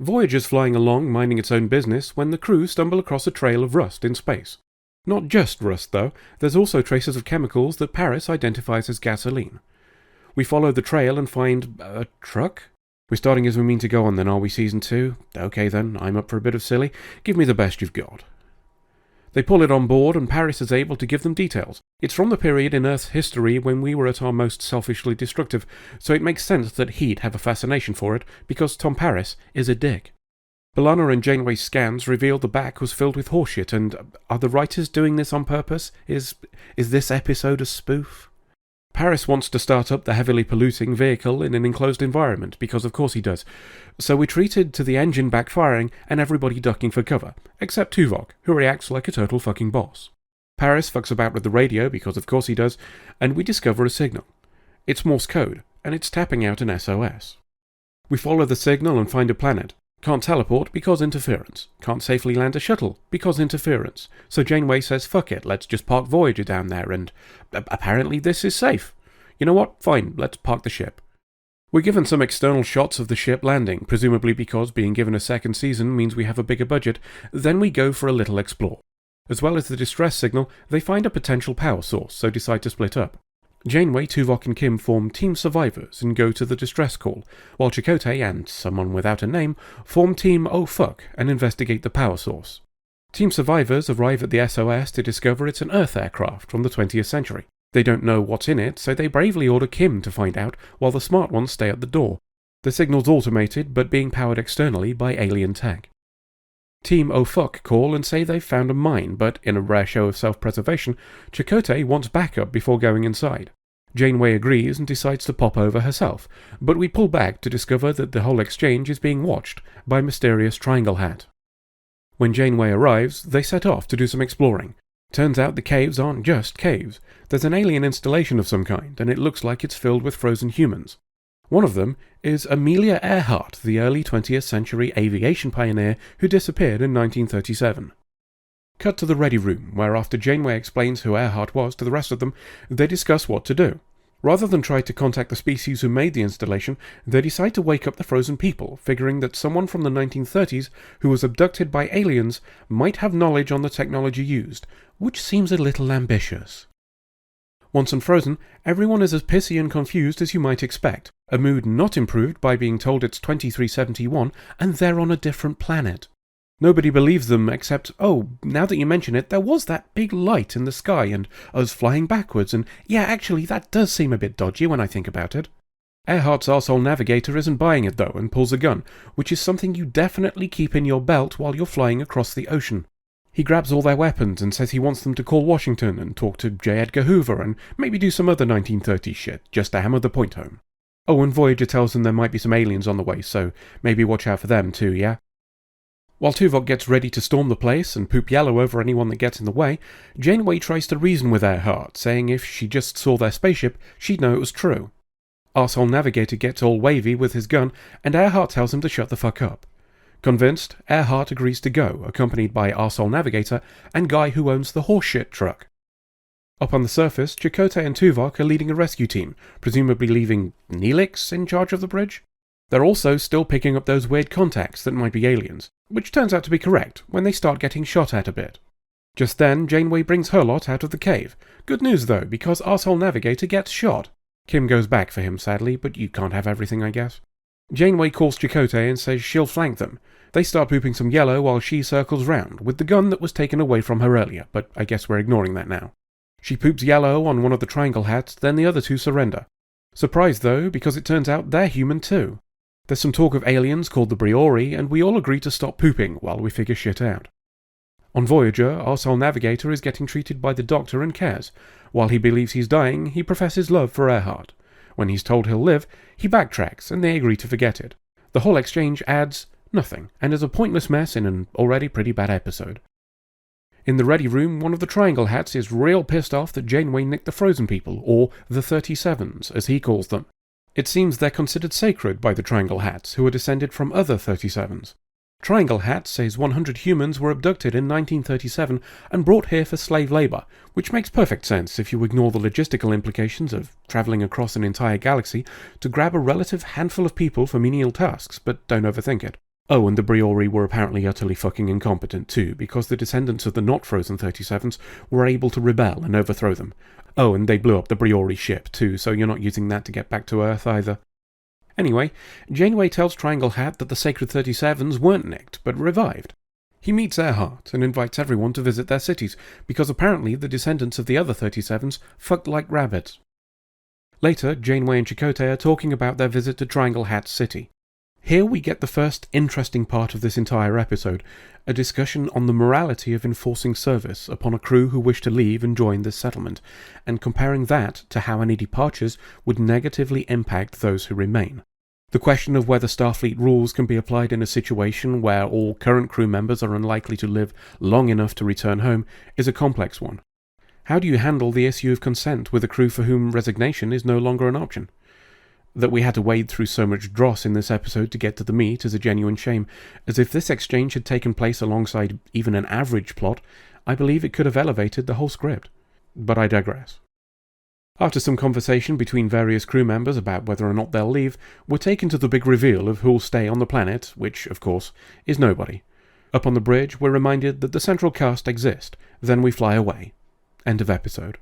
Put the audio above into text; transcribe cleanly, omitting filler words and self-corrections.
Voyager's flying along, minding its own business, when the crew stumble across a trail of rust in space. Not just rust, though. There's also traces of chemicals that Paris identifies as gasoline. We follow the trail and find a truck? We're starting as we mean to go on then, are we, Season 2? Okay then, I'm up for a bit of silly. Give me the best you've got. They pull it on board and Paris is able to give them details. It's from the period in Earth's history when we were at our most selfishly destructive, so it makes sense that he'd have a fascination for it, because Tom Paris is a dick. B'Elanna and Janeway's scans reveal the back was filled with horseshit, and are the writers doing this on purpose? Is this episode a spoof? Paris wants to start up the heavily polluting vehicle in an enclosed environment, because of course he does. So we treated to the engine backfiring and everybody ducking for cover, except Tuvok, who reacts like a total fucking boss. Paris fucks about with the radio, because of course he does, and we discover a signal. It's Morse code, and it's tapping out an SOS. We follow the signal and find a planet. Can't teleport because interference. Can't safely land a shuttle because interference. So Janeway says fuck it, let's just park Voyager down there and apparently this is safe. You know what? Fine, let's park the ship. We're given some external shots of the ship landing, presumably because being given a second season means we have a bigger budget. Then we go for a little explore. As well as the distress signal, they find a potential power source, so decide to split up. Janeway, Tuvok and Kim form Team Survivors and go to the distress call, while Chakotay and someone without a name form Team Oh Fuck and investigate the power source. Team Survivors arrive at the SOS to discover it's an Earth aircraft from the 20th century. They don't know what's in it, so they bravely order Kim to find out, while the smart ones stay at the door. The signal's automated, but being powered externally by alien tech. Team Oh Fuck call and say they've found a mine, but in a rare show of self-preservation, Chakotay wants backup before going inside. Janeway agrees and decides to pop over herself, but we pull back to discover that the whole exchange is being watched by mysterious Triangle Hat. When Janeway arrives, they set off to do some exploring. Turns out the caves aren't just caves. There's an alien installation of some kind, and it looks like it's filled with frozen humans. One of them is Amelia Earhart, the early 20th century aviation pioneer who disappeared in 1937. Cut to the ready room, where after Janeway explains who Earhart was to the rest of them, they discuss what to do. Rather than try to contact the species who made the installation, they decide to wake up the frozen people, figuring that someone from the 1930s who was abducted by aliens might have knowledge on the technology used, which seems a little ambitious. Once unfrozen, everyone is as pissy and confused as you might expect, a mood not improved by being told it's 2371 and they're on a different planet. Nobody believes them except, oh, now that you mention it, there was that big light in the sky and us flying backwards, and yeah, actually that does seem a bit dodgy when I think about it. Earhart's arsehole navigator isn't buying it though and pulls a gun, which is something you definitely keep in your belt while you're flying across the ocean. He grabs all their weapons and says he wants them to call Washington and talk to J. Edgar Hoover and maybe do some other 1930s shit, just to hammer the point home. Oh, and Voyager tells them there might be some aliens on the way, so maybe watch out for them too, yeah? While Tuvok gets ready to storm the place and poop yellow over anyone that gets in the way, Janeway tries to reason with Earhart, saying if she just saw their spaceship, she'd know it was true. Arsehole Navigator gets all wavy with his gun, and Earhart tells him to shut the fuck up. Convinced, Earhart agrees to go, accompanied by Arsehole Navigator and guy who owns the horseshit truck. Up on the surface, Chakotay and Tuvok are leading a rescue team, presumably leaving Neelix in charge of the bridge. They're also still picking up those weird contacts that might be aliens, which turns out to be correct when they start getting shot at a bit. Just then, Janeway brings her lot out of the cave. Good news though, because Arsehole Navigator gets shot. Kim goes back for him sadly, but you can't have everything, I guess. Janeway calls Chakotay and says she'll flank them. They start pooping some yellow while she circles round, with the gun that was taken away from her earlier, but I guess we're ignoring that now. She poops yellow on one of the Triangle Hats, then the other two surrender. Surprised though, because it turns out they're human too. There's some talk of aliens called the Briori, and we all agree to stop pooping while we figure shit out. On Voyager, Arsehole Navigator is getting treated by the Doctor and cares. While he believes he's dying, he professes love for Earhart. When he's told he'll live, he backtracks, and they agree to forget it. The whole exchange adds nothing, and is a pointless mess in an already pretty bad episode. In the ready room, one of the Triangle Hats is real pissed off that Janeway nicked the frozen people, or the 37's, as he calls them. It seems they're considered sacred by the Triangle Hats, who are descended from other 37's. Triangle Hat says 100 humans were abducted in 1937 and brought here for slave labour, which makes perfect sense if you ignore the logistical implications of travelling across an entire galaxy to grab a relative handful of people for menial tasks, but don't overthink it. Oh, and the Briori were apparently utterly fucking incompetent too, because the descendants of the not-frozen 37's were able to rebel and overthrow them. Oh, and they blew up the Briori ship too, so you're not using that to get back to Earth either. Anyway, Janeway tells Triangle Hat that the sacred 37's weren't nicked, but revived. He meets Earhart and invites everyone to visit their cities, because apparently the descendants of the other 37's fucked like rabbits. Later, Janeway and Chakotay are talking about their visit to Triangle Hat's city. Here we get the first interesting part of this entire episode, a discussion on the morality of enforcing service upon a crew who wish to leave and join this settlement, and comparing that to how any departures would negatively impact those who remain. The question of whether Starfleet rules can be applied in a situation where all current crew members are unlikely to live long enough to return home is a complex one. How do you handle the issue of consent with a crew for whom resignation is no longer an option? That we had to wade through so much dross in this episode to get to the meat is a genuine shame, as if this exchange had taken place alongside even an average plot, I believe it could have elevated the whole script. But I digress. After some conversation between various crew members about whether or not they'll leave, we're taken to the big reveal of who'll stay on the planet, which, of course, is nobody. Up on the bridge, we're reminded that the central cast exist, then we fly away. End of episode.